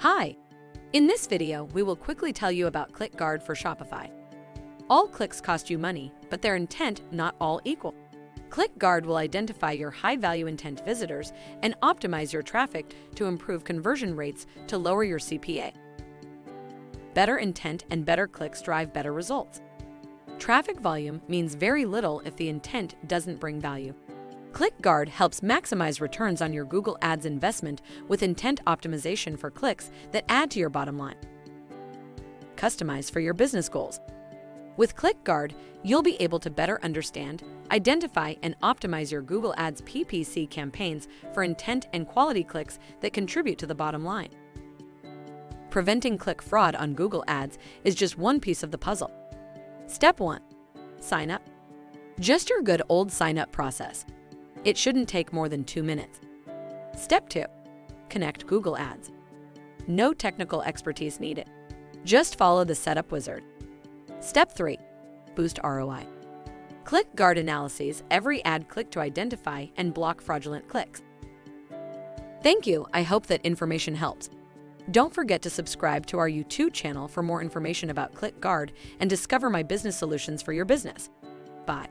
Hi! In this video, we will quickly tell you about ClickGuard for Shopify. All clicks cost you money, but their intent not all equal. ClickGuard will identify your high-value intent visitors and optimize your traffic to improve conversion rates to lower your CPA. Better intent and better clicks drive better results. Traffic volume means very little if the intent doesn't bring value. ClickGuard helps maximize returns on your Google Ads investment with intent optimization for clicks that add to your bottom line. Customize for your business goals. With ClickGuard, you'll be able to better understand, identify, and optimize your Google Ads PPC campaigns for intent and quality clicks that contribute to the bottom line. Preventing click fraud on Google Ads is just one piece of the puzzle. Step 1. Sign up. Just your good old sign-up process. It shouldn't take more than 2 minutes. Step 2. Connect Google Ads. No technical expertise needed. Just follow the setup wizard. Step 3. Boost ROI. ClickGuard analyses every ad click to identify and block fraudulent clicks. Thank you. I hope that information helps. Don't forget to subscribe to our YouTube channel for more information about ClickGuard and discover my business solutions for your business. Bye.